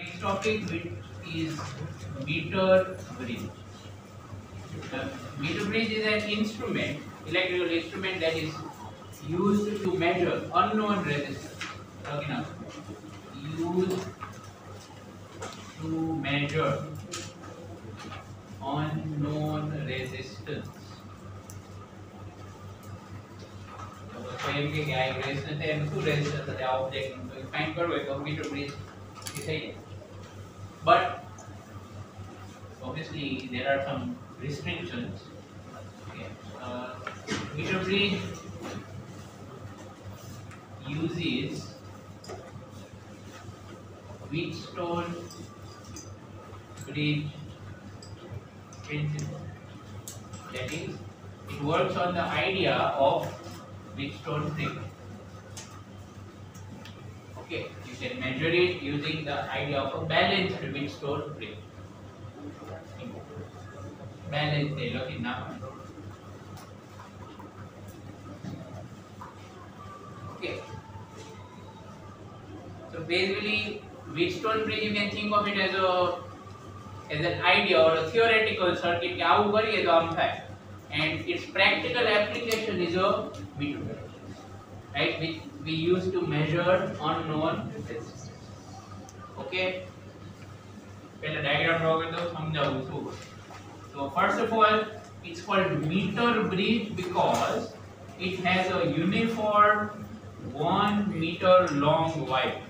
next topic which is meter bridge. Meter bridge is an instrument, electrical instrument that is used to measure unknown resistance. Okay, now used to measure unknown resistance. So એમ કે આ એક resistance છે એનું શું resistance છે આ object નું તો ફાઇન્ડ કરવો હોય તો મીટર બ્રિજ એ થઈ જાય. But obviously there are some restrictions. Okay. Meter bridge uses Wheatstone bridge principle. That is, it works on the idea of Wheatstone bridge. Okay, you can measure it using the idea of a balanced Wheatstone bridge. Balanced, look it now. Okay. So basically, Wheatstone bridge, you can think of it as an idea or a theoretical circuit. कि आउ करिए तो आम થાય. And its practical application is a meter bridge, right? Which we use to measure unknown resistance. Okay. पहले diagram draw कर दो समझाऊँ इसको. So first of all, it's called meter bridge because it has a uniform 1 meter long wire.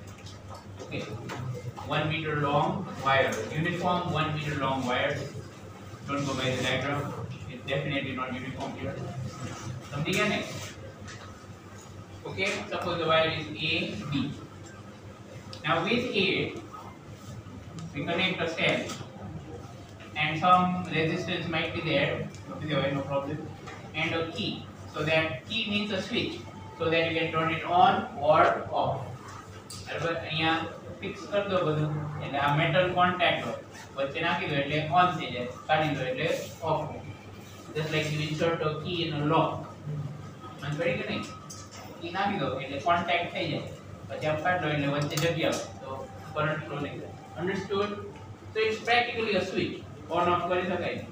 Okay, 1 meter long wire, uniform 1 meter long wire. Don't go by the diagram, it's definitely not uniform here. Something next. Okay, suppose the wire is A, B. Now with A, we connect a cell and some resistance might be there, no problem, and a key. So that key means a switch, so that you can turn it on or off. બરાબર અહીંયા fix કર દો બધું એટલે આ metal contact હોય વચ્ચે નાખી દો એટલે ઓન થઈ જાય કાઢી દો એટલે ઓફ થઈ જાય just like you insert a key in a lock મન પડી કે નહીં કી નાખી દો એટલે કોન્ટેક્ટ થઈ જાય પછી આપ કાઢ લો એટલે વચ્ચે જગ્યા હોય તો કરંટ ફ્લો નહીં થાય understood. So it's practically a switch on off કરી શકાય.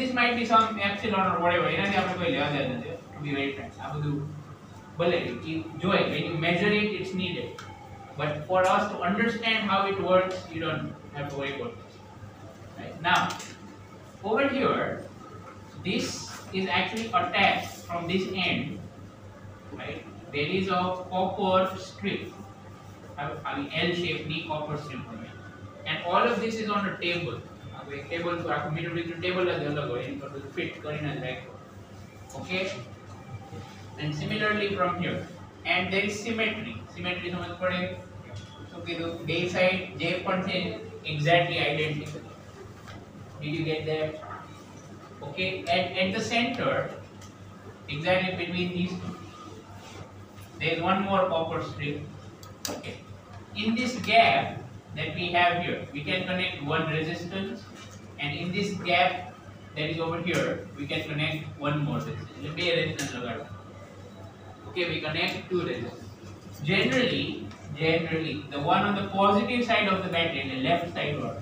This might be some epsilon or whatever એનાથી આપણે કોઈ લેવા દેવા નથી to be very frank. આ બધું ભલે જોઈ when you measure it it's needed, but for us to understand how it works you don't have to worry about this. Right now over here this is actually attached from this end, right? There is a copper strip, I mean L shape ની copper strip હોય and all of this is on a table. એક table પર આખું metre bridge table જ અલગ હોય એની પર બધું ફિટ કરીને જ રાખ્યું. Okay, and similarly from here, and there is symmetry સમજ પડે શું કીધું બે સાઈડ જે પણ છે exactly identical. Did you get that? Okay, and at the center exactly between these two there is one more copper strip. Okay, in this gap that we have here we can connect one resistance, and in this gap that is over here we can connect one more resistance. એટલે બે resistance લગાડો. Okay, we connect two resistors. Generally the one on the positive side of the battery, the left side one,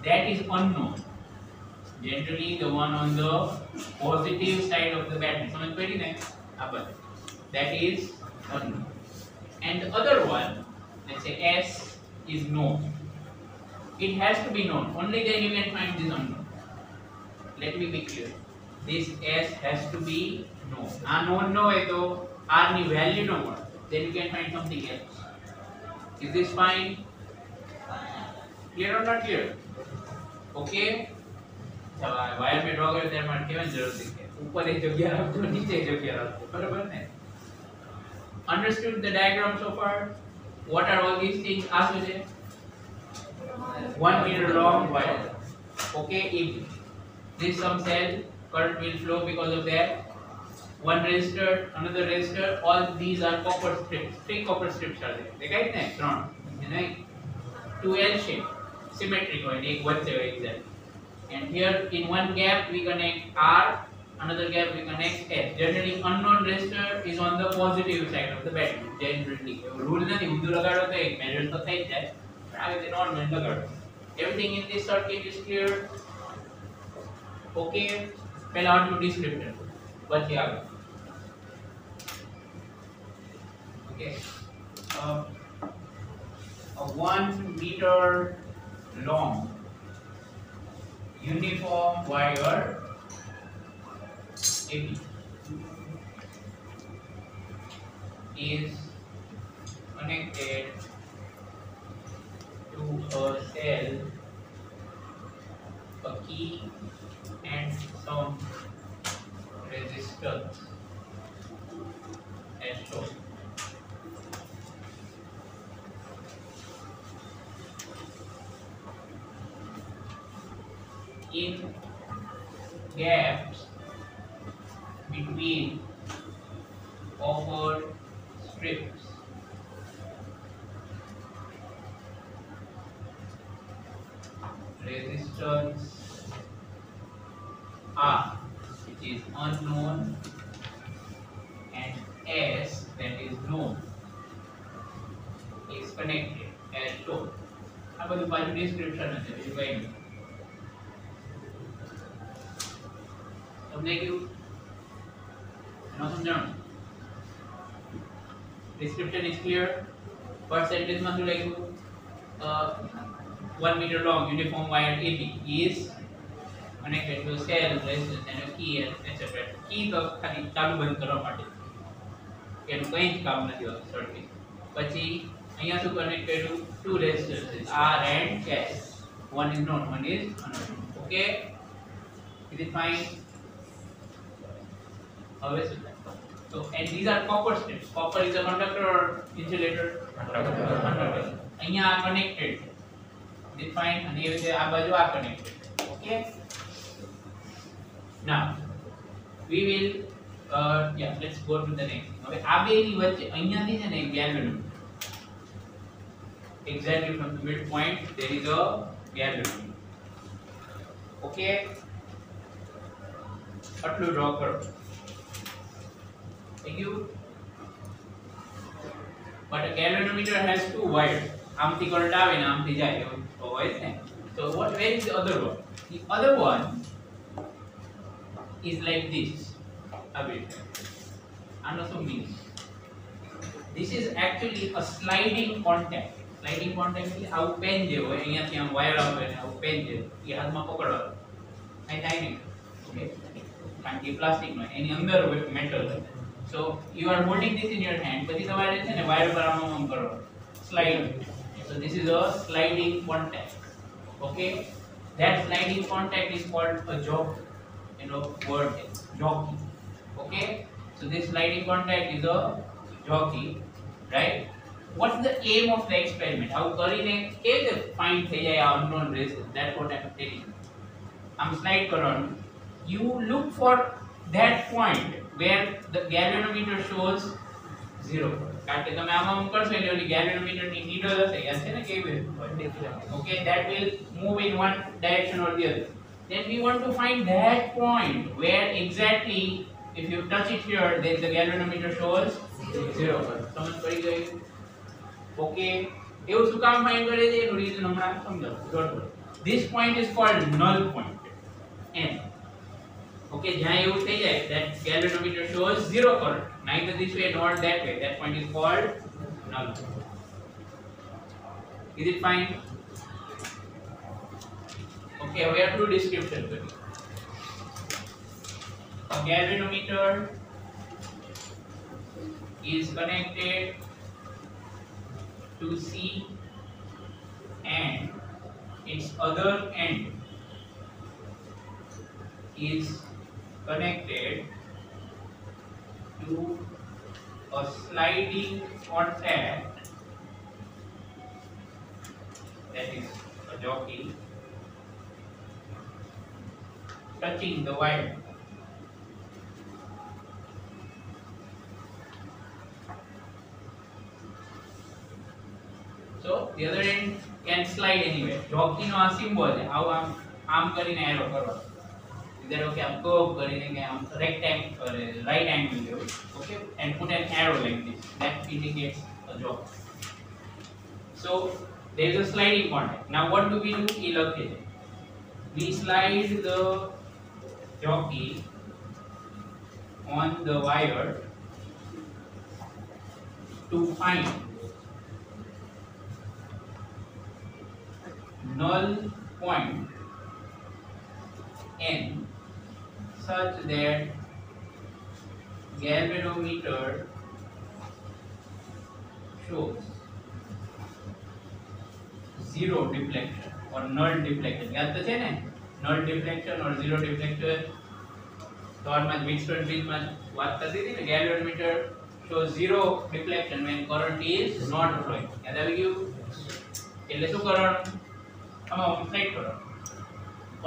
that is unknown. Generally the one on the positive side of the battery, समझ पड़ी ना? That is unknown. And the other one, let's say S, is known. It has to be known, only then you can find this unknown. Let me be clear, this S has to be known. Known no hai to R ni value no more, then you can find something else. Is this fine? Clear or not clear? Okay, wire में draw करो ત્યારે મારે કેવાની જરૂર છે ઉપર એક જગ્યા રાખજો નીચે એક જગ્યા રાખજો બરાબર ને. Understood the diagram so far? What are all these things? આશું છે 1 meter long wire. Okay, if this some cell current will flow because of that. One resistor, another resistor, all these are copper strips. 3 copper strips are there. દેખાય ને 3 નહીં 2 L shape symmetric હોય એક વચ્ચે હોય exactly. And here in one gap we connect R, another gap we connect S. Generally unknown resistor is on the positive side of the battery. Generally rule નથી ઊંધું લગાડો તો એક measure તો થઈ જાય પણ આ રીતે normal લગાડો. Everything in this circuit is clear. Okay, પહેલા આટલું description પછી આગળ. Okay, a 1 meter long uniform wire AB is connected to a cell, a key and some resistance as shown. In gaps between offered strips, resistance R, which is unknown, and S, that is known, is connected as shown. આ બધું પાછું description હશે બીજું કંઈ નહીં. સમજાઈ ગયું? ન સમજાણું? Description is clear. First sentence માં શું લખ્યું? 1 meter long uniform wire AB is connected to a cell, resistance and a key, etc. Key તો ખાલી ચાલુ બંધ કરવા માટે, એનું કંઈ જ કામ નથી હોતું સર્કિટ. પછી અહીંયા શું કનેક્ટ કર્યું? two resistances R and S. One is known, one is unknown. Okay, is it fine? Always with that. So, and these are copper strips. Copper is a conductor or insulator? Conductor. અહીંયા આ connected. Is it fine? અને એ રીતે આ બાજુ આ connected. Okay. Now, we will yeah, let's go to the next. હવે આ બેની વચ્ચે અહીંયાથી છે ને એક galvanometer. Exactly from the midpoint there is a galvanometer. Okay. આટલું draw કરો. Thank you. But a galvanometer has two wires. આમથી current આવે ને આમથી જાય એવું હોય છે. So where is the other one? The other one is like this. A bit. આનો શું means? This is actually a sliding contact. Sliding contact એટલે આવું પેન જે હોય અહીંયાથી આમ વાયર આવે ને આવું પેન જે એ હાથમાં પકડવાનું. કાંઈ થાય નહીં. ઓકે. કારણ કે પ્લાસ્ટિક નો એની અંદર મેટલ હોય. So you are holding this in your hand, પછી તમારે છે ને વાયર પર આમ કરો slide. So this is a sliding contact. Okay, that sliding contact is called a jockey. You know, word jockey. Okay, so this sliding contact is a jockey, right? What's the aim of the experiment? How કરીને કે find થઈ જાય આ unknown resistance? That's what I'm telling you. I'm slide કરવાનું. You look for that point where the galvanometer shows 0. કારણ કે તમે આમાં કરશો એટલે ઓલી galvanometer ની needle હશે યાદ છે ને કેવી okay, that will move in one direction or the other. Then we want to find that point where exactly if you touch it here then the galvanometer shows 0. સમજ પડી ગઈ? okay, એવું શું કામ ફાઇન્ડ કરે છે એનું રીઝન હમણાં સમજાવું. This point is called null point. N. Okay, jhan એવું થઈ જાય that galvanometer shows 0 current, neither this way nor that way. That point is called null. Is it fine? Okay, we have to description for it. A galvanometer is connected to C and its other end is connected to a sliding contact, that is a jockey, touching the wire. So the other end can slide anywhere. Jockey no a symbol है. આમ કરીને arrow કરવાનો. that okay I'm curve કરીને કે આમ rectangle right angle લેવું okay and put an arrow like this that indicates a jockey. So there is a sliding contact. Now what do we do? એ લખીએ છે. We slide the jockey on the wire to find null point n such that galvanometer shows zero deflection or null deflection. याद तो है ना null deflection और zero deflection तो और मैं Wheatstone bridge में बात करती थी ना galvanometer shows zero deflection when current is not flowing. याद आ गई એટલે શું કરવાનું આમાં ફ્લાઇટ કરો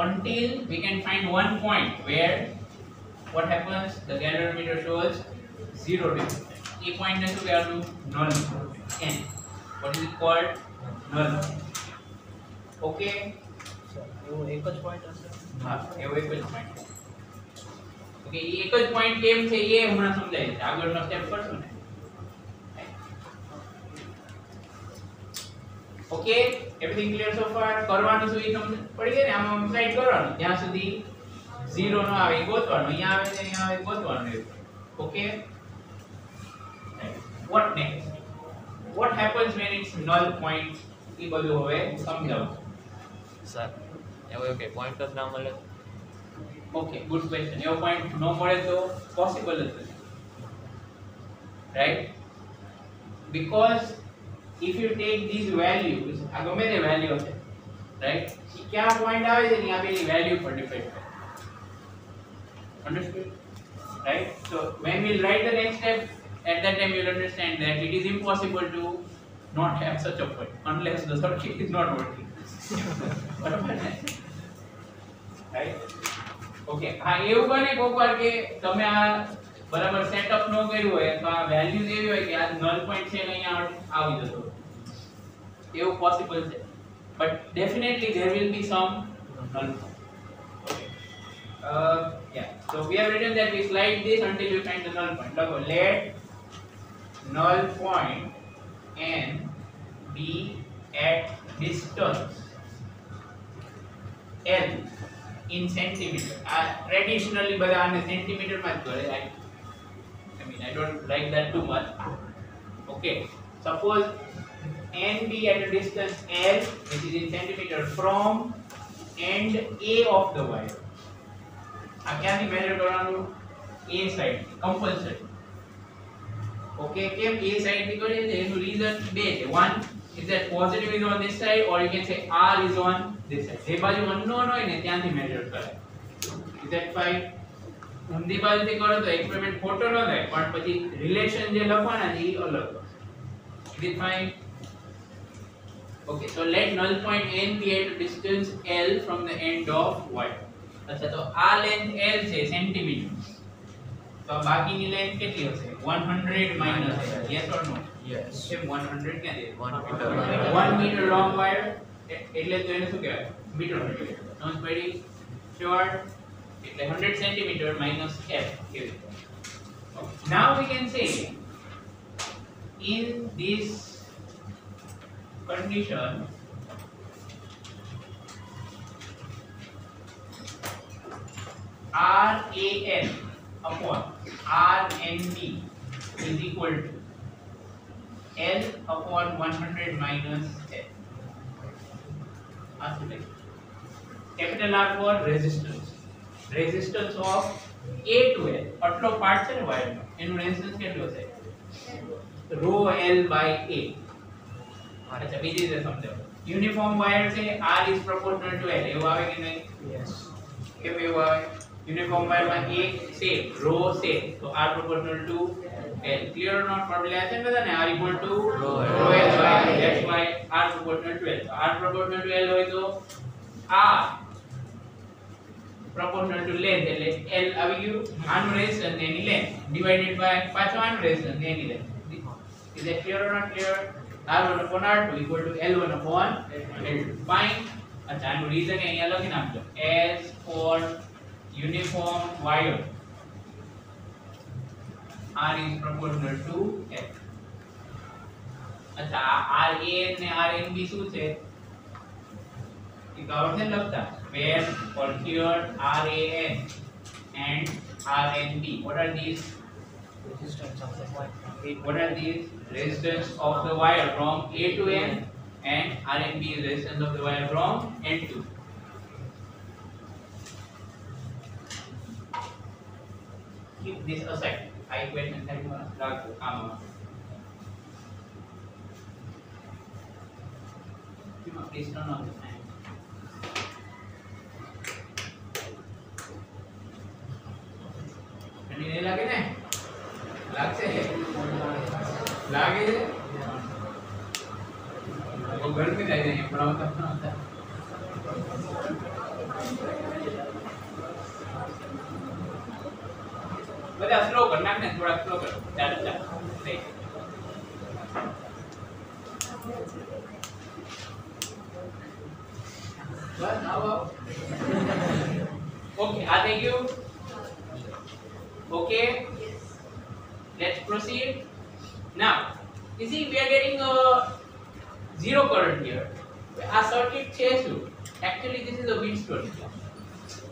until we can find one point where what happens the galvanometer shows zero deflection. ये point ने શું કહેવાનું null n. What is it called? null. Okay એવો એક જ પોઈન્ટ હશે હા એવો એક જ પોઈન્ટ ઓકે એ એક જ પોઈન્ટ કેમ છે એ હમણાં સમજાય છે આગળનો સ્ટેપ કરશું ને okay everything clear so far કરવાનું શું એ તમને પડી ગઈ ને આમાં સ્લાઇડ કરવાનું ત્યાં સુધી 0 નો આવે ગોતવાનું અહીંયા આવે છે અહીંયા આવે ગોતવાનું okay what next what happens when it's null point એ બધું હવે સમજાવું સર એવો કે પોઈન્ટ જ ના મળે Okay, good question. Your point no more so possible is it? Right? Because if you take these values, agame the value of it, right? क्या point आवे છે यहाँ पे value पर depend करे. Understood? Right? So when we write the next step, at that time you'll understand that it is impossible to not have such a point unless the circuit is not working. Right? Okay આ એવું બને કોકવાર કે તમે આ બરાબર setup ન કર્યું હોય તો આ વેલ્યુઝ એવી હોય કે આ નલ પોઈન્ટ છે અહીંયા આવી જતો એવું પોસિબલ છે but definitely there will be some null point. Okay yeah so we have written that we slide this until we find the null point. લખો let null point n be at distance l in centimeter. Traditionally બધા આને centimetre માં જ કરે. I mean I don't like that too much. Okay, suppose n be at a distance l which is in centimeter from end A of the wire. આ ક્યાંથી measure કરવાનું? A side compulsory. Okay, કેમ A side થી કરીએ છે એનું reason બે છે. One is that positive is on this side or you can say R is on this side. જે બાજુ unknown હોય ને ત્યાંથી મેઝર કરાય. Is that fine? ઊંધી બાજુથી કરો તો એક્સપેરિમેન્ટ ખોટો ન થાય પણ પછી રિલેશન જે લખવાના છે એ અલગ. Is it fine? Okay, so let null point n be at a distance L from the end of wire. અચ્છા તો આ લેન્થ L છે સેન્ટીમીટર. તો બાકીની લેન્થ કેટલી હશે? 100 minus yes or no? Yes. કેમ 100 ક્યાં દે? 1 meter 1 meter long wire એટલે તો એને શું કહેવાય? Metre metre. નોન પડી short એટલે 100 centimeter minus f give it. Okay. Now we can say in this condition RAN upon RNB is equal to L upon 100 minus F. Capital R for resistance. Resistance of A to L. આટલો part છે ને wire નો એનું resistance કેટલો છે? rho L by A. અચ્છા બીજી રીતે સમજાવો. યુનિફોર્મ વાયર છે R is proportional to L. એવું આવે કે નહીં? Yes. કેમ એવું આવે? યુનિફોર્મ વાયર માં A same, rho same. તો R proportional to L. Clear or not? Probably આ છે ને બધા ને R equal to rho L by A. That's why R proportional to L. So R proportional to L હોય તો R proportional to length એટલે L આવી ગયું આનું રેઝિસ્ટન્સ એની લેન્થ ડિવાઇડેડ બાય પાછો આનું રેઝિસ્ટન્સ એની length. Is that clear or not clear? R1 upon R2 equal to L1 upon L2. Fine. अच्छा આનું રીઝન અહીંયા લખી નાખજો. As for uniform wire R is proportional to F. अच्छा RAN ने RNB શું છે એ આવડે લખતા where or here RAN and RNB, what are these Resistance of the wire. what are these resistance of the wire from A to N, and RNB is resistance of the wire from N to. Keep this aside. I question that please turn on the fan. ठंडी नहीं लागे ने लागसे लागे છે वो गर्मी થાય છે પણ આવતા ન આવતા બધા સ્લો કર નાખ ને થોડા સ્લો કર ચાલ ચાલ નહીં બસ આવો ઓકે આ થઈ ગયું okay let's proceed now you see we are getting a zero current here our circuit છે શું actually this is a Wheatstone.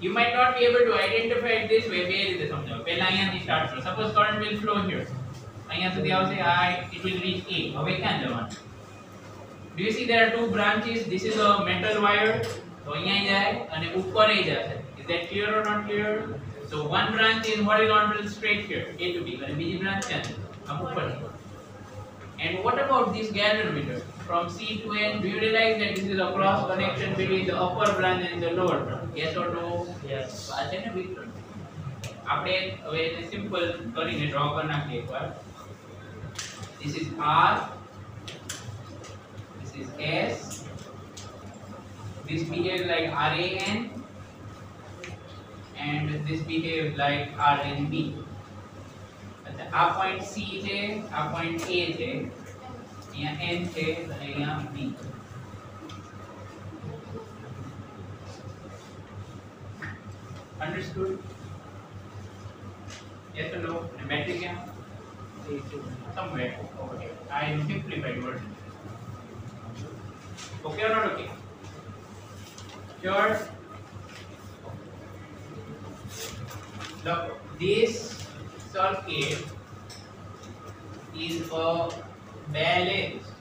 You might not be able to identify it this way બે રીતે સમજાવો પહેલા અહીંયાથી સ્ટાર્ટ કરો suppose current will flow here અહીંયા સુધી આવશે it will reach A હવે ક્યાં જવાનું do you see there are two branches this is a metal wire તો અહીંયા જાય અને ઉપર જશે is that clear or not clear so one branch is horizontal straight here A to B and બીજી branch ક્યાં છે આમ ઉપર and what about this galvanometer from C to N do you realize that this is a cross connection between the upper branch and the lower branch yes or no Yes. આ છે ને વિસ્તરણ આપણે હવે એને સિમ્પલ કરીને draw કરી નાખીએ એકવાર this is R this is S this behaves like RAN and this behaves like RNB. अच्छा આ point C છે આ point A છે અહીંયા N છે અને અહીંયા B. Understood? Yes or no? The battery क्या? Somewhere over here. I simplified version. Okay or not okay? Sure. Look, this circuit is a balanced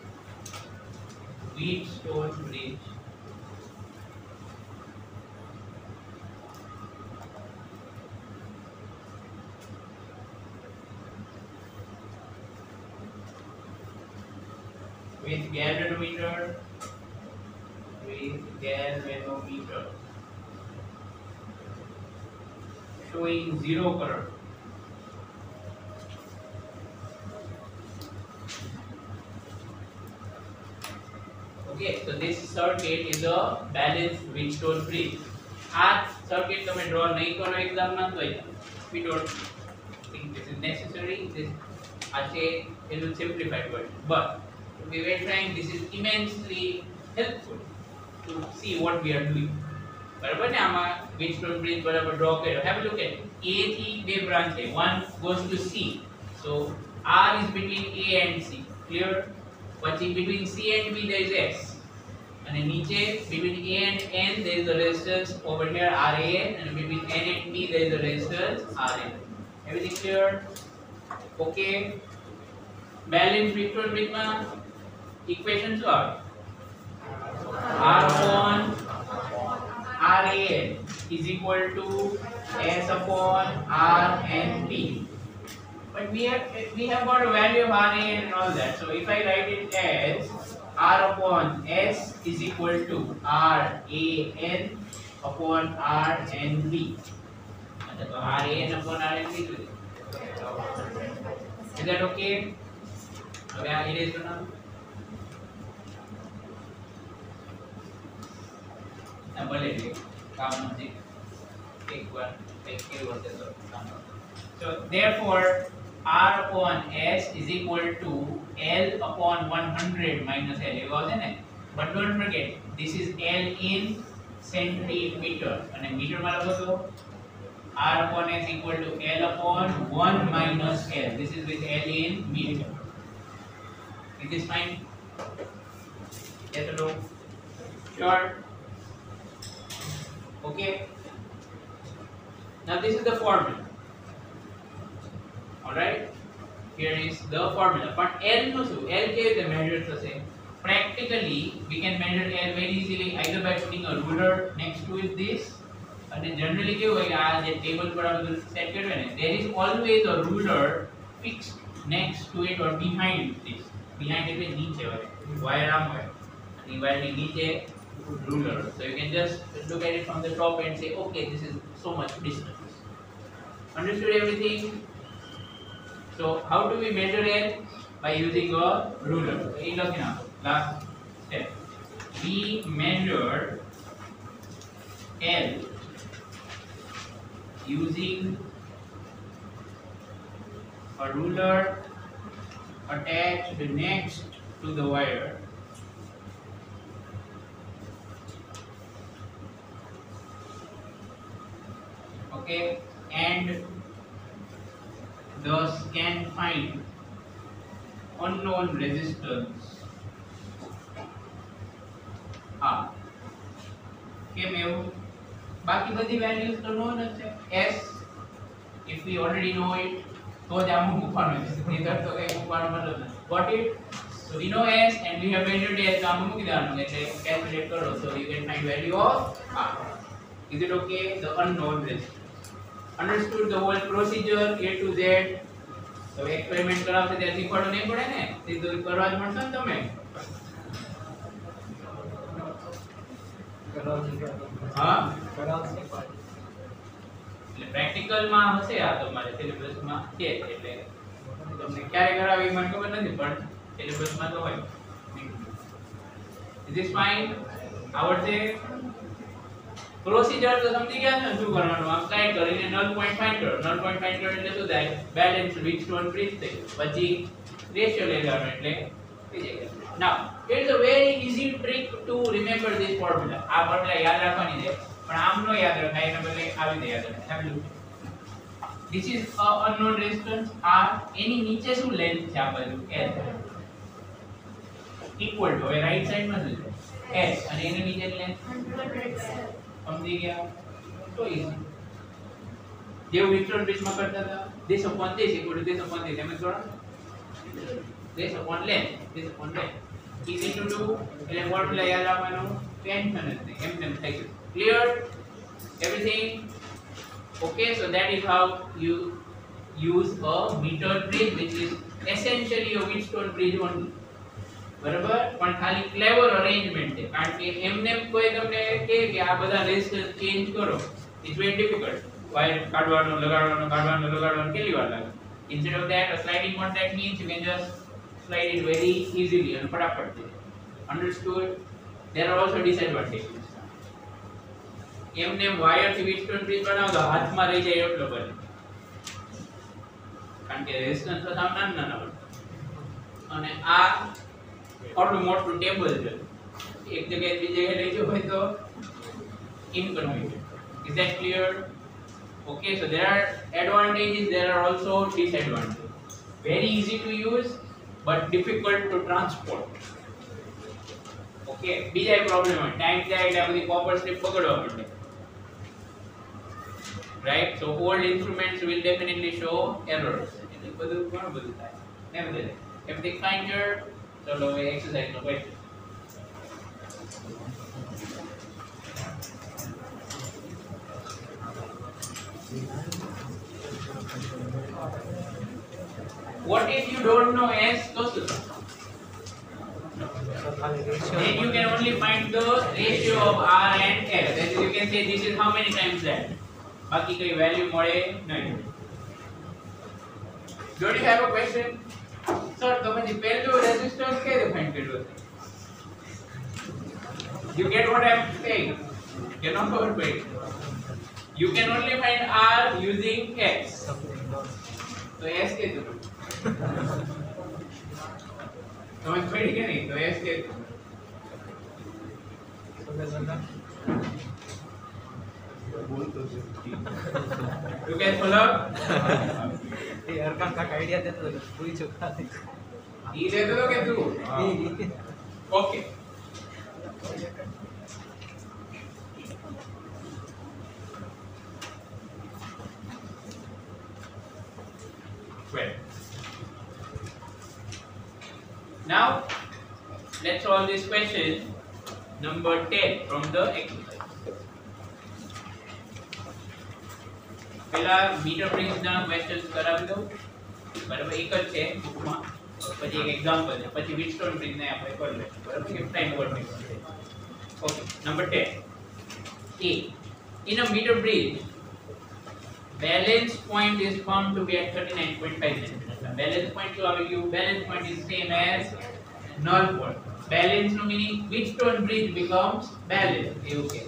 Wheatstone bridge. With galvanometer, showing zero current. Okay, so this circuit is a balanced Wheatstone bridge. આ circuit તમે draw નહીં કરો exam માં તો we don't think this is necessary. This આજે it will simplified version, but we were trying this is immensely helpful to see what we are doing. બરાબર ને આમાં Wheatstone bridge બરાબર draw કર્યો. Have a look at it. A થી બે branch છે. One goes to C. So R is between A and C. Clear? પછી between C and B there is S. And નીચે between A and N there is a resistance over here RAN, and between N and B there is a resistance RN. Everything clear? Okay. Balanced Wheatstone bridge માં equation શું આવે? R upon RAN is equal to S upon R and B. But we have got a value of RAN and all that. So if I write it as R upon S is equal to RAN upon RNB. So RAN upon RNB. Is that okay? હવે આ erase બનાવો ના ભલે કામ નથી એકવાર એક કેવું હશે તો કામ so therefore R upon S is equal to L upon 100 minus L એવો હશે ને but don't forget this is L in centimeter અને મીટર માં લખો તો R upon S equal to L upon 1 minus L. This is with L in meter. Is this fine? Yes or no? Sure. Okay. Now this is the formula. Alright. Here is the formula. But L no so L ke the measure thase. Practically we can measure L very easily either by putting a ruler next to it this. And generally કેવું હોય આ જે table પર આ બધું set કર્યું ને there is always a ruler fixed next to it or behind this. Behind એટલે નીચે હોય. Wire આમ હોય. અને wire ની નીચે ruler. So you can just look at it from the top and say okay this is so much distance. Understood everything? So how do we measure L? By using a ruler. So look now. Last step. We measure L using a ruler attached next to the wire. Okay, and thus can find unknown resistance R. કેમ એવું? બાકી બધી values તો non જ છે. S if we already know it તો જ આમ મૂકવાનું છે. નહીંતર તો કઈ મૂકવાનો મતલબ નથી. Got it? So we know S and we have measured S તો આમ મૂકી દેવાનું એટલે calculate કરો so you can find value of R. Is it okay? The unknown resistance. Understood the whole procedure A to Z. તો experiment કરાવશે ત્યારે શીખવાડો નહીં પડે ને સીધું કરવા જ મળશે ને તમે. હા એટલે પ્રેક્ટિકલ માં હશે આ તમારે સિલેબસ માં છે એટલે તમને ક્યારે કરાવી મને ખબર નથી પણ સિલેબસ માં તો હોય. Is this fine? આવડશે? પ્રોસીજર તો સમજી ગયા છો ને શું કરવાનું? આમ સ્લાઇડ કરીને નલ પોઈન્ટ ફાઇન્ડ કરો. નલ પોઈન્ટ ફાઇન્ડ કરો એટલે શું થાય? બેલેન્સ વીટસ્ટોન બ્રિજ થઈ પછી રેશિયો લઈ લેવાનો એટલે થઈ જાય. Now it is a very easy trick to remember this formula. આ ફોર્મ્યુલા યાદ રાખવાની છે પણ આમ નો યાદ રખાય એના બદલે આવી રીતે યાદ રખાય. Have a look. This is a unknown resistance R. એની નીચે શું લેન્થ છે આ બાજુ L equal to હવે રાઈટ સાઈડ માં શું છે S અને એની નીચેની લેન્થ સમજી ગયા? તો easy. જેવું વિક્ટોર બ્રિજ માં કરતા હતા this upon this equal to this upon this એમ કરો. This upon length, this upon length. Easy to do. એટલે ફોર્મ્યુલા યાદ રાખવાનું ટેન્શન જ નહીં. એમ તેમ થઈ ગયું. Clear? Everything? Okay, so that is how you use a meter bridge which is essentially a Wheatstone bridge only. બરાબર? પણ ખાલી ક્લેવર અરેન્જમેન્ટ છે કારણ કે એમને કોઈ તમને કહે કે આ બધા રેઝિસ્ટન્સ ચેન્જ કરો ઇટ્સ વેરી ડિફિકલ્ટ. વાયર કાઢવાનો લગાડવાનો કેટલી વાર લાગે? Instead of that, a sliding contact means you can just slide it very easily and fatapat thi. Understood? There are also disadvantages. એમને વાયર થી Wheatstone bridge બનાવો તો હાથમાં રહી જાય એટલો બને કારણ કે રેઝિસ્ટન્સ તો સાવ નાના હોય અને આ આટલું મોટું ટેબલ છે એક જગ્યાએ બીજી જગ્યાએ લઈ જવું હોય તો inconvenient. Is that clear? Okay, so there are advantages, there are also disadvantages. Very easy to use but difficult to transport. Okay, બીજા પ્રોબ્લેમ હોય ટાઈમ જાય એટલે આ બધી કોપર સ્ટ્રીપ પકડવા પડે. Right? So old instruments will definitely show errors. એટલે બધું ઘણું બધું થાય. Nevertheless, everything fine here? ચલો હવે એક્સરસાઇઝ નો question. What if you don't know S? Then you can only find the ratio of R and S. That is, you can say this is how many times that. बाकी कोई value મળે નહીં. Don't you have a question? Sir, તમે જે પહેલું resistance કઈ રીતે find કર્યું? You get what I am saying? Cannot overbreak. You can only find R using X. So S के तो समझ पड़ी क्या नहीं? तो S के You can follow? ये अरकान का आइडिया देते तो पूरी चुका थी ये दे दो के तू okay well now let's solve this question number 10 from the exercise. પહેલા મીટર બ્રિજ ના ક્વેશ્ચન્સ કરાવી દઉં બરાબર એક જ છે બુકમાં પછી એક એક્ઝામ્પલ છે પછી વિટસ્ટોન બ્રિજ ને આપણે કરી લઈશું બરાબર કે ટાઈમ ઓવર નહીં okay number 10 a in a meter bridge balance point is found to be at 39.5 cm balance point શું આવી ગયું balance point is same as null point balance no meaning Wheatstone bridge becomes balance okay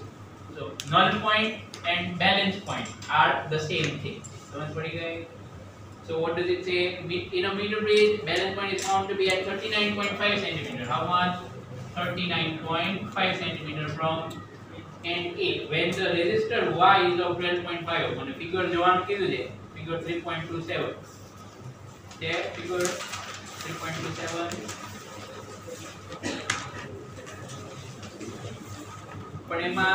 so null point and balance point are the same thing समझ पड़ी गई so what does it say in a meter bridge balance point is found to be at 39.5 cm how much 39.5 cm from and A when the resistor Y is of 12.5 મને figure જોવાનું કીધું છે figure 3.27 છે figure 3.27 પણ એમાં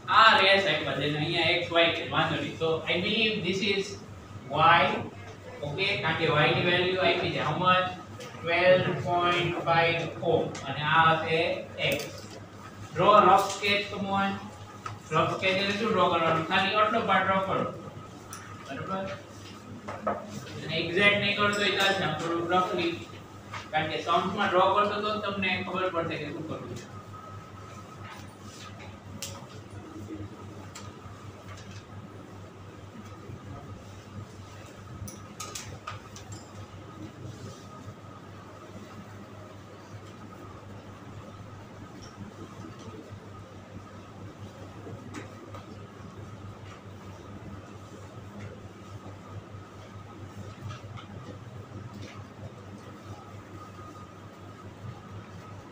આ race આપ્યા છે ને અહીંયા x y છે વાંધો નહીં so I believe this is y okay કારણ કે y ની વેલ્યુ આપી છે how much 12.5 ohm અને આ હશે x draw rough sketch come on rough sketch એટલે શું draw કરવાનું ખાલી આટલો પાર્ટ draw કરો બરાબર અને એક્ઝેક્ટ નહીં કરો તો એ ચાલશે થોડું રફલી કારણ કે સમ્સ માં ડ્રો કરશો તો તમને ખબર પડશે કે શું કરવું છે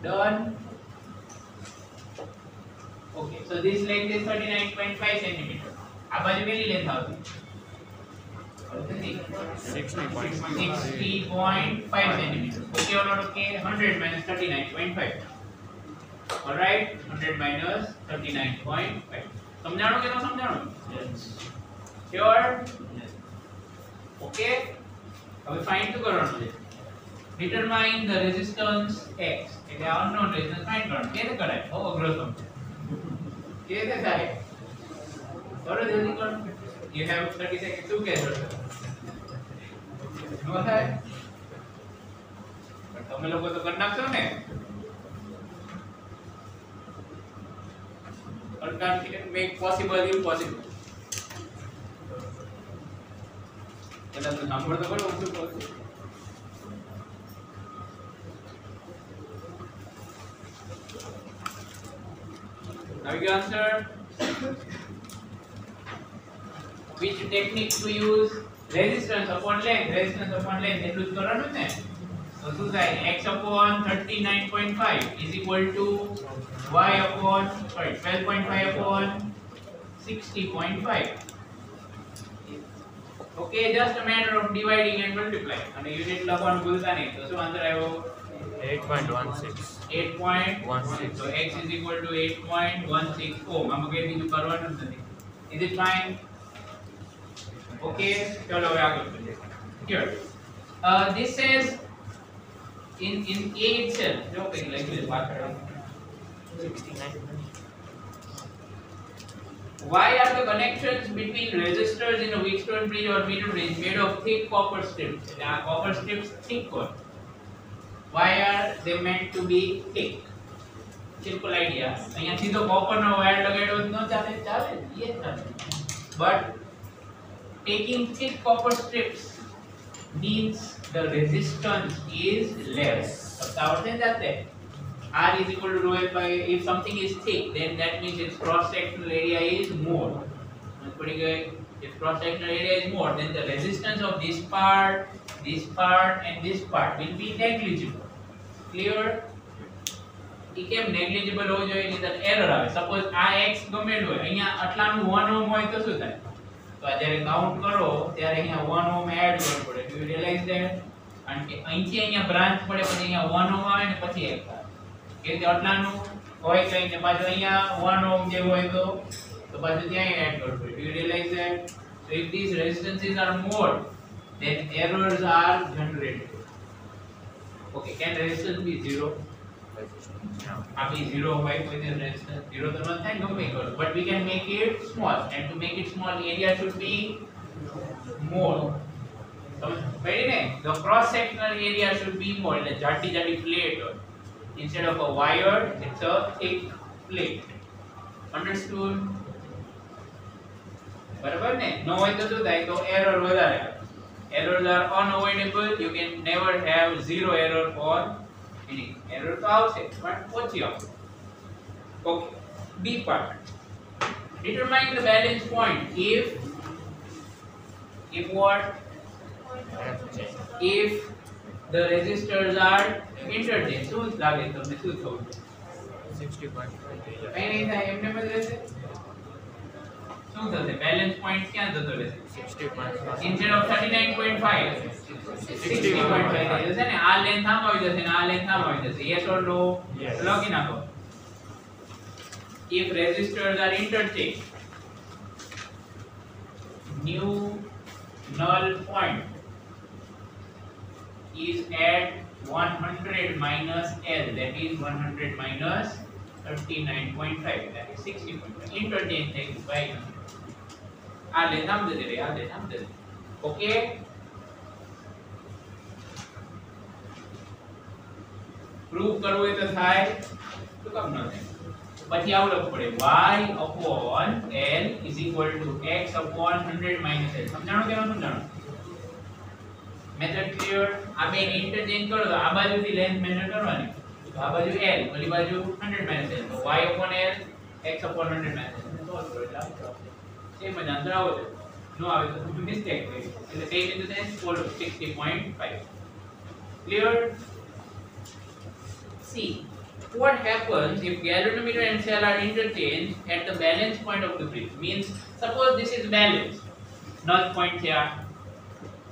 done okay so this length is 39.5 cm આ બાજુ કેટલી લેન્થ આવશે 60.5 cm okay or not okay 100 minus 39.5 all right 100 minus 39.5 સમજાણો કે ન સમજાણો yes sure okay હવે ફાઇન્ડ શું કરવાનું છે determine the resistance x એટલે unknown resistance find કરવાનું કેવી રીતે કરાય બહુ અઘરો સમ છે કેવી રીતે થાય કરો જલ્દી કરો you have 30 seconds to get it નો થાય પણ તમે લોકો તો કરી નાખશો ને or can't make possible impossible એટલે તો નંબર તો કરો શું કહો Now you answer. Which technique to use? Resistance upon length. Resistance upon length. એટલું જ કરવાનું ને. તો શું થાય? X upon 39.5 is equal to Y upon 12.5 upon 60.5. Okay, just a matter of dividing and multiplying. અને યુનિટ લખવાનું ભૂલતા નહીં. તો શું આન્સર આવ્યો? 8.16 8.16 so x is equal to 8.16 ohm આમાં કઈ બીજું કરવાનું જ નથી is it fine okay ચલો હવે આગળ વધીએ here this says in a itself જો કઈ લખ્યું છે પાછળ 69 why are the connections between resistors in a Wheatstone bridge or meter bridge made of thick copper strips એટલે આ copper strips thick હોય why are they meant to be thick simple idea અહીંયા સીધો copper નો wire લગાડ્યો ન ચાલે ચાલે એ ચાલે but taking thick copper strips means the resistance is less समझते हैं जाते R is equal to rho L by if something is thick then that means its cross sectional area is more if cross sectional area is more then the resistance of this part and this part will be negligible clear ઈ કેમ negligible હોવું જોઈએ નહીંતર error આવે. Suppose આ x ગમેલું હોય અહીંયા આટલાનું 1 ohm હોય તો શું થાય? તો આ જ્યારે કાઉન્ટ કરો ત્યારે અહીંયા 1 ઓહમ એડ કરવું પડે. Do you realise that? કારણ કે અહીંથી અહીંયા બ્રાન્ચ પડે પછી અહીંયા 1 ઓહમ આવે ને પછી 1 આવે. કે રીતે આટલાનું હોય કઈ ને પાછું અહીંયા 1 ઓહમ જે હોય તો પાછું ત્યાં એડ કરવું પડે. Do you realise that? So if these resistances are more, then errors are generated. Okay, can resistance be 0? Abi 0 by with the resistance 0 तो not થાય ગમે કરો, but we can make it small, and to make it small area should be more. સમજ પડી ને? The cross sectional area should be more. એટલે જાડી જાડી plate હોય. Instead of a wire, it's a thick plate. Understood? બરાબર ને? ન હોય તો શું થાય? તો error વધારે આવે. Errors are unavoidable. You can never have zero error for any. Error તો આવશે પણ ઓછી આવશે. Okay. B part. Determine the balance point if what? If the resistors are interchanged. શું લાગે તમને શું થવું? 60.5 કઈ નહીં થાય એમને જ રહેશે. શું થશે? બેલેન્સ પોઈન્ટ ક્યાં જતો રહેશે? 60.5 ઇન્સ્ટેડ ઓફ 39.5 60.5 થઈ જશે ને. આ લેન્થ આમ આવી જશે ને આ લેન્થ આમ આવી જશે. Yes or no? Yes. લખી નાખો. If resistors are interchanged, new null point is at 100 minus L, that is 100 minus 39.5, that is 60.5. Interchange takes by આ લેન્થ આમ જતી રહી, આ લેન્થ આમ જતી. ઓકે, પ્રૂવ કરવું હોય તો થાય, તો કામ ન થાય. પછી આવું લખવું પડે y upon L is equal to x upon 100 minus L. સમજાણો કે ન સમજાણો? Method clear? આ બે ઇન્ટરચેન્જ કરો તો આ બાજુથી લેન્થ મેઝર કરવાની, તો આ બાજુ L, ઓલી બાજુ 100 minus L, તો y upon L x upon 100 minus L. Solve કરો એટલે આવશે. સેમ જ આન્સર આવો છે. નો આવે તો તમે મિસ્ટેક કરી. એટલે same in the sense follow 60.5. Clear? C. What happens if galvanometer and cell are interchanged at the balance point of the bridge? Means suppose this is balance, null point here,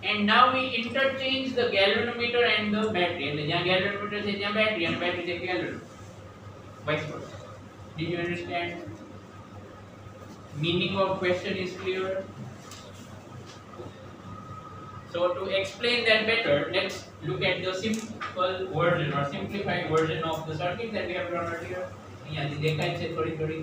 and now we interchange the galvanometer and the battery. And the galvanometer is the battery and battery is the galvanometer. Vice versa. Did you understand? Meaning of question is clear. So to explain that better, let's look at the simple version or simplified version of the circuit that we have drawn earlier. અહીંયા જે દેખાય છે થોડી થોડી.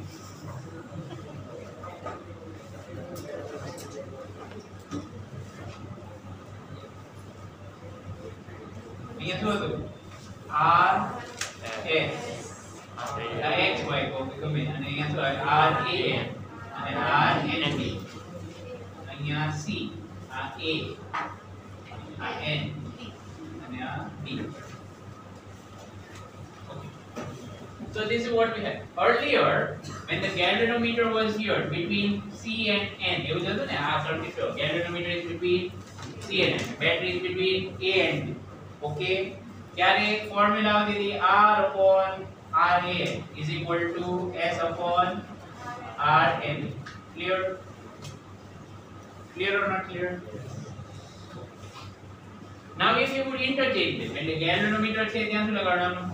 અહીંયા શું હતું? R S આ X Y ગમે અને અહીંયા શું આવે? R A N અને R N D. અહીંયા C આ A N and B. Okay. So this is what we have. Earlier, when the galvanometer was here between C and N, એવું જ હતું ને આ circuit show. Galvanometer is between C and N. Battery is between A and B. Okay. ત્યારે formula આવતી હતી R upon RA is equal to S upon RN. Clear? Clear or not clear? Now if you would interchange them, એટલે galvanometer છે ત્યાં શું લગાડવાનું?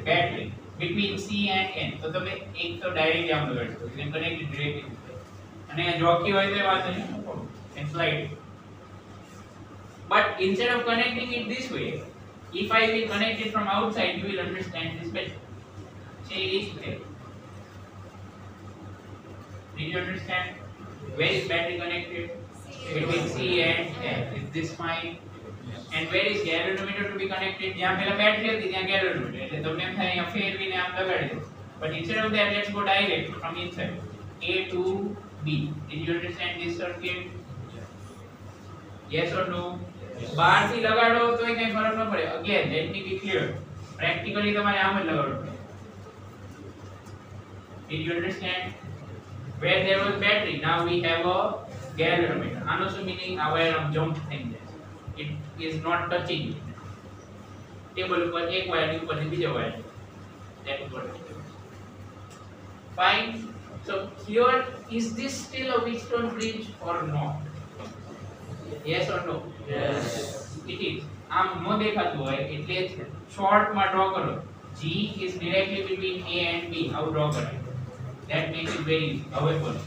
Battery between C and N. તો તમે એક તો ડાયરેક્ટલી આમ લગાડી શકો, you can connect it directly. અને જોકી હોય તો વાત નહીં, no problem, and slide. But instead of connecting it this way, if I will connect it from outside, you will understand this better. Say this way. Did you understand? Where is battery connected? Between C and N. Is this fine? And where is galvanometer to be connected? જ્યાં પહેલા battery હતી ત્યાં galvanometer. એટલે તમને એમ થાય અહીંયા ફેરવીને આમ લગાડી દો. But instead of that, let's go direct from inside. A to B. Did you understand this circuit? Yes or no? બહારથી લગાડો તોય કઈ ફરક ન પડે. Again, let me be clear. Practically તમારે આમ જ લગાડવું પડે. Did you understand? Where there was battery, now we have a galvanometer. આનો શું meaning? આ વાયર આમ jump થઈ જાય. It is not touching. Table ઉપર એક વાયર ની ઉપર બીજો wire. That is what it is. Fine. So here, is this still a Wheatstone bridge or not? Yes or no? Yes. It is. આમ નો દેખાતું હોય એટલે શોર્ટ માં ડ્રો કરો. G is directly between A and B. આવું draw કરાય. That makes it very easy. હવે બોલો.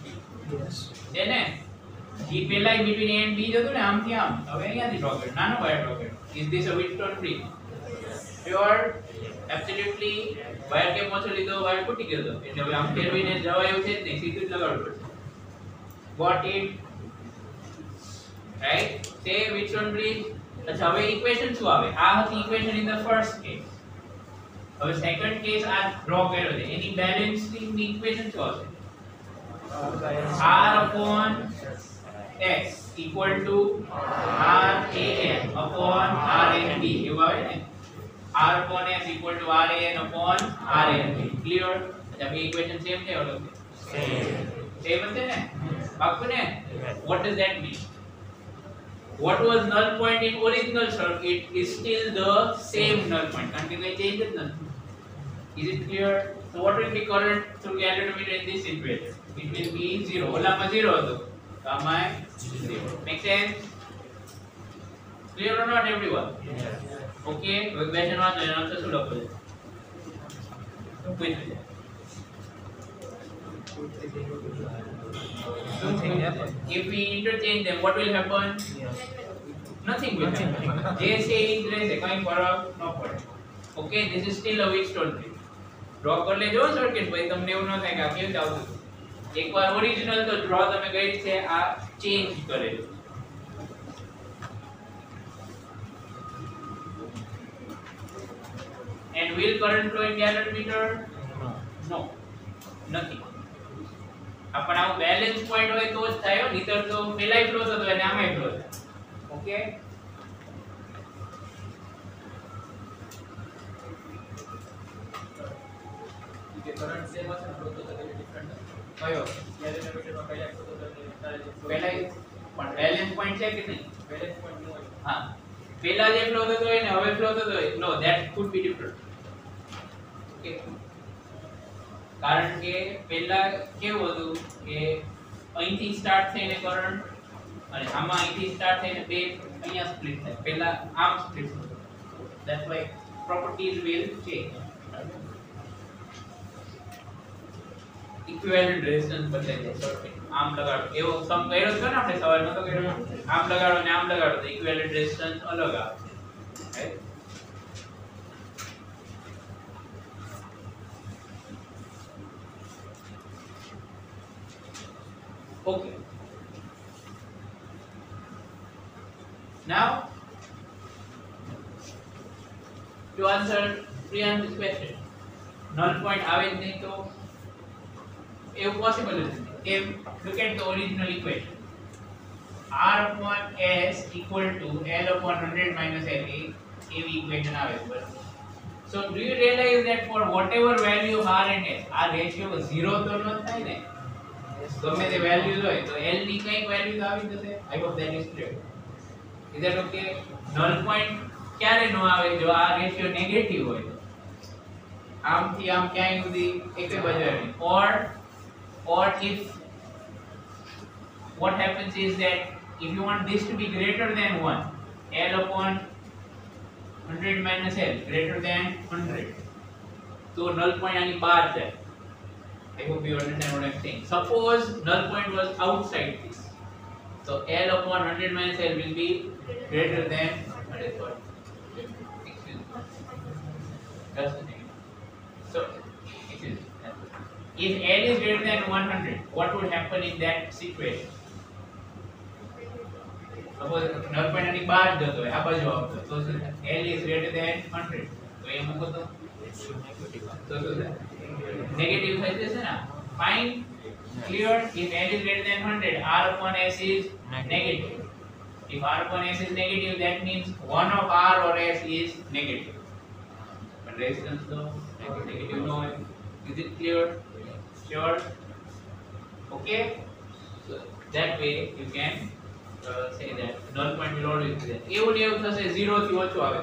છે ને? G પહેલા between A and B જતું ને આમથી આમ. હવે અહીંયાથી ડ્રો કરો. નાનો વાયર ડ્રો કરો. Is this a Wheatstone bridge? Sure. Absolutely. Wire કેમ ઓછો લીધો? વાયર ફૂટી ગયો હતો. એટલે હવે આમ ફેરવીને જવાય એવું છે જ નહીં. સીધું જ લગાડવું પડશે. Got it? Right? Say Wheatstone bridge. अच्छा હવે ઇક્વેશન શું આવે? આ હતી equation in the first case. હવે સેકન્ડ કેસ આ ડ્રો કર્યો છે. એની બેલેન્સિંગ ની ઇક્વેશન શું આવશે? r upon x equal to r a n upon r n b. એવું આવે ને? r upon x equal to r a n upon r n b. Clear? अच्छा બે ઇક્વેશન સેમ છે ઓલો સેમ છે ને? પાક્કું ને? what does that mean? What was null point in original circuit is still the same null point. Can't be change it none. Is it clear? So what will be current through galvanometer in this situation? It will be 0. Ola ma 0 હતો. Am I 0? Make sense? Clear or not everyone? Yes. Okay. Question વાંચો એનો answer શું લખો છે? પૂછો. If we interchange them, what will happen? Nothing will happen. They say it રહેશે, કઈ ફરક ન પડે. Okay, this is still a Wheatstone bridge. Draw કરી લેજો સર્કિટ ભાઈ, તમને એવું ન થાય કે આ કેવું આવતું. એકવાર ઓરિજિનલ તો ડ્રો તમે કઈ રીતે આ ચેન્જ કરેલું. And will current flow in galvanometer? No. Nothing. આપણ આવું બેલેન્સ પોઈન્ટ હોય તો જ થાય, નહીતર તો પેલાય ફ્લો થતો હોય અને આમાંય ફ્લો થાય. ઓકે, કે કરંટ સેમ હશે ને ફ્લો તો કઈ ડિફરન્ટ કયો ગેલેનોમીટરમાં કયા ફ્લો તો તારે જે પેલાય પણ બેલેન્સ પોઈન્ટ છે કે નહીં? બેલેન્સ પોઈન્ટ નો હોય. હા, પેલા જે ફ્લો થતો હોય ને હવે ફ્લો થતો હોય, know that could be different. Okay, કારણ કે પેલા કેવું હતું કે અહીંથી સ્ટાર્ટ થઈને કરંટ અને આમાં અહીંથી સ્ટાર્ટ થઈને બે અહીંયા સ્પ્લિટ થાય, પેલા આમ સ્પ્લિટ થતું. That's why properties will change. Equivalent resistance બદલાઈ જાય સર્કિટ. આમ લગાડો એવો સમ કર્યો છે ને આપણે સવાલ નતો કર્યો, આમ લગાડો ને આમ લગાડો તો ઇક્વિવેલન્ટ રેઝિસ્ટન્સ અલગ આવે, right? Okay. Now, to answer Priyan's question, null point આવે જ નહીં તો એવું possible જ નથી. કેમ? Look at the original equation. R upon S equal to L upon 100 minus LA. એવી equation આવે છે, બરાબર? So do you realize that for whatever value of R and S, આ ratio 0 તો ન થાય ને? ગમે તે વેલ્યુઝ હોય તો L ની કઈક વેલ્યુઝ આવી જશે. I hope that is clear. Is that okay? null point ક્યારે નો આવે? જો આ રેશિયો નેગેટિવ હોય તો. આમથી આમ ક્યાંય સુધી એકે બાજુ આવે. Or if what happens is that if you want this to be greater than 1, L upon 100 minus L greater than 100, so null point આની બહાર જાય. I hope you understand what I'm saying. Suppose null point was outside this, so L upon 100 minus L will be greater than 100. Excuse me. Just a second. So, excuse me. If L is greater than 100, what would happen in that situation? Suppose null point આની બહાર જતો હોય, આ બાજુ આવતો, તો L is greater than 100. તો એ મૂકો તો શું થાય? Negative થઈ જશે ને? Fine. Clear? If L is greater than 100, R upon S is negative. If R upon S is negative, that means one of R or S is negative. But resistance though negative no. Is it clear? Sure. Okay. So that way you can say that null point will always be there. એવું ને એવું થશે 0 થી ઓછું આવે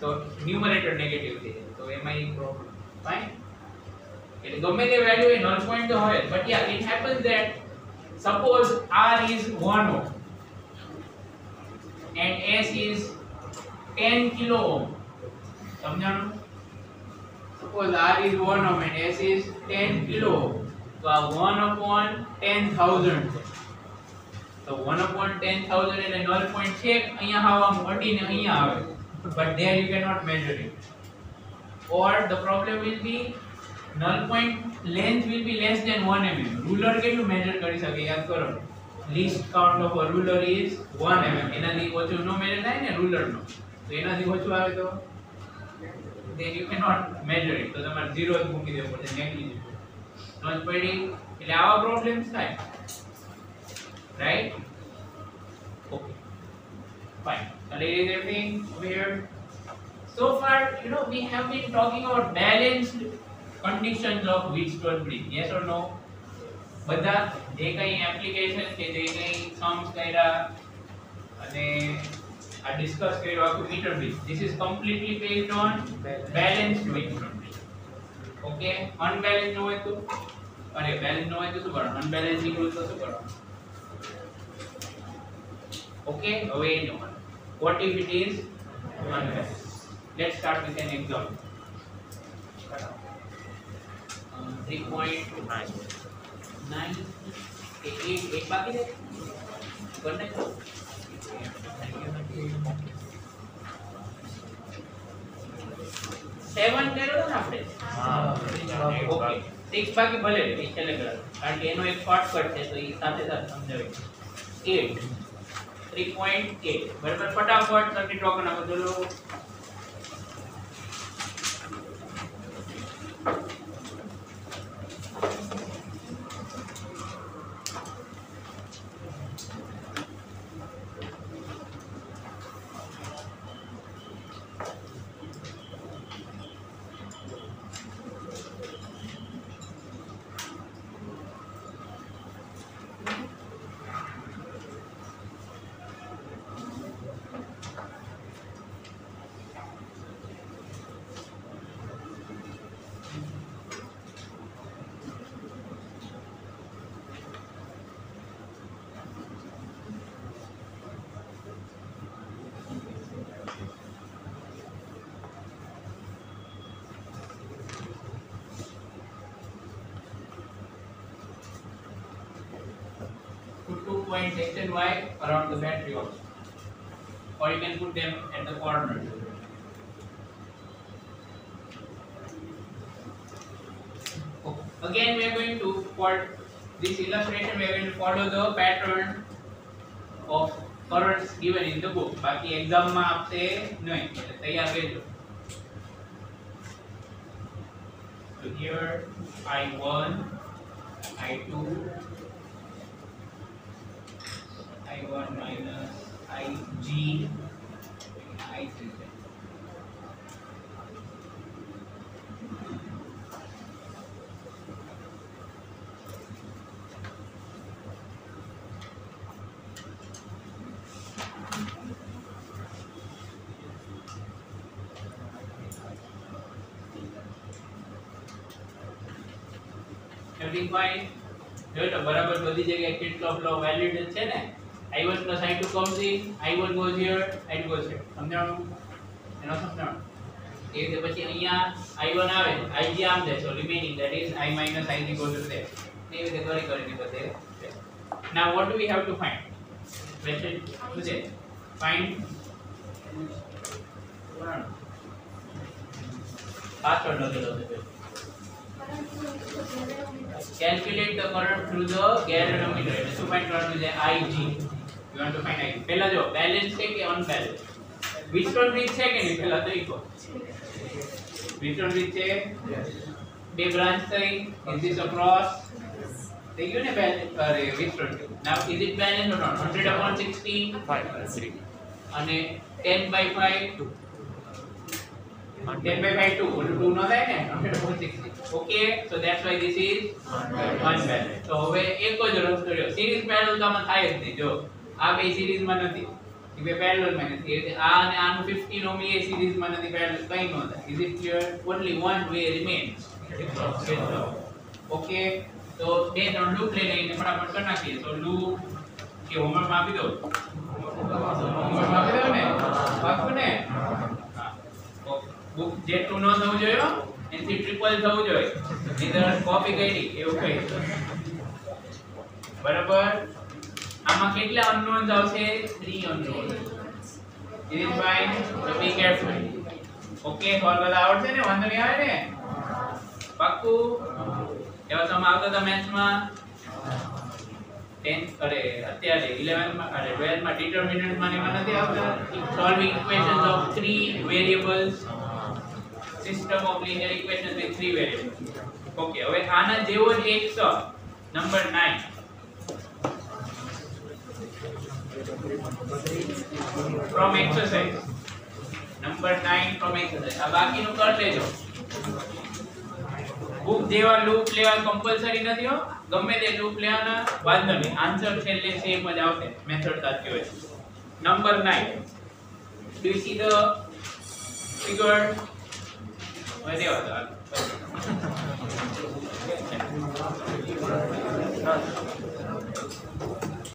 તો numerator negative થઈ જાય. તો તો એમાં એક પ્રોબ્લેમ ફાઇન એટલે ગમે તે વેલ્યુ એ નલ પોઈન્ટ તો હોય but yeah it happens that suppose r is 1 ohm and s is 10 kilo ohm સમજાણું suppose r is 1 ohm and s is 10 kilo ohm તો આ 1 upon 10000 છે તો 1 upon 10000 એટલે null point છે અહીંયા આવા અડીને અહીંયા આવે but there you cannot measure it or the problem will be null point length will be less than 1 mm ruler કેટલું measure કરી શકે યાદ કરો least count of a ruler is 1 mm એનાથી ઓછું નો measure થાય ને ruler નો તો એનાથી ઓછું આવે તો then you cannot measure it તો તમારે 0 જ મૂકી દેવું પડશે negligible સમજ પડી એટલે આવા પ્રોબ્લેમ્સ થાય right okay fine so ladies and everything over here so far we have been talking about balanced conditions of Wheatstone bridge yes or no બધા જે કઈ એપ્લિકેશન કે જે કઈ સમ્સ કર્યા અને આ ડિસ્કસ કર્યો આખું metre bridge this is completely based on balanced Wheatstone bridge okay unbalanced no હોય તો અરે balance no હોય તો શું કરવાનું unbalanced નીકળું તો શું કરવાનું okay away no what if it is unbalanced let's start with an example 3.9 एक बाकी है करने को 7 करो ना આપણે ઓકે 6 બાકી ભલે લે ચલે કરા કારણ કે એનો એક શોર્ટકટ છે તો એ સાથે સાથે સમજાવી 8 3.8 બરાબર ફટાફટ સર્કિટ ડ્રો કરना ચલો points x and y around the battery also or you can put them at the corner okay. Again we are going to for this illustration we are going to follow the pattern of currents given in the book बाकी exam में आपसे नहीं तैयार भेजो so here I1 I2 I1 minus IG I3 everything fine જો તો બરાબર બધી જગ્યાએ કિર્ચોફ લો વેલિડ છે ને I1 plus I2 comes in, I1 goes here, I2 goes here. સમજાણું એનો સમજાણું એ રીતે પછી અહીંયા I1 આવે IG આમ જાય so remaining that is I minus IG goes to there એ રીતે કરીને બધે now what do we have to find question શું છે find પાછળ લખેલો છે calculate the current through the galvanometer એટલે શું ફાઇન્ડ કરવાનું છે IG you want to find IG પહેલા જો બેલેન્સ છે કે અનબેલેન્સ Wheatstone bridge છે કે નહીં પહેલા તો ઈકો Wheatstone bridge છે બે બ્રાન્ચ થઈ is this a cross થઈ ગયું ને અરે Wheatstone now is it balanced or not 100 upon 60 5 અને 10 by 5 2 10 by 5 2 2 નો થાય ને 100 upon 60 okay so that's why this is unbalanced તો હવે એક જ રસ્તો રહ્યો સિરીઝ પેરેલલ તો આમાં થાય જ નહીં જો આ બે સિરીઝમાં નથી બે પેરેલલ માં નથી એટલે આ અને આનું 15 ઓહમ એ સિરીઝ માં નથી પેરેલલ કઈ ન થાય. Is it clear? Only one way remains. Okay તો બે ત્રણ લૂપ લઈ લઈને ફટાફટ કરી નાખીએ. તો લૂપ કે હોમવર્ક માં આપી દો. હોમવર્ક માં આપી દો ને પાકું ને. હા બુક જેટલું ન થવું જોઈએ એનાથી ટ્રિપલ થવું જોઈએ. નહીતર કોપી કરી એવું કહી બરાબર. આમાં કેટલા અનનોન્સ આવશે? 3 unknowns. It is fine, so be careful. Okay, solve કરતા આવડશે ને? વાંધો નહીં આવે ને? પાક્કું? એવા સમ આવતા હતા મેથ્સમાં 10th અરે અત્યારે 11th માં અરે 12th માં ડિટરમિનન્ટ માં એમાં નથી આવતા solving equations of 3 variables system of linear equations with 3 variables. Okay હવે આના જેવો જ એક છે number 9 from exercise. Number 9 from exercise. આ બાકીનું કરી લેજો. બુક જેવા લૂપ લેવા કમ્પલસરી નથી હો. ગમે તે લૂપ લેવાના વાંધો નહીં. આન્સર છેલ્લે સેમ જ આવશે મેથડ સાચી હોય. Number 9. Do you see the figure? Where are they?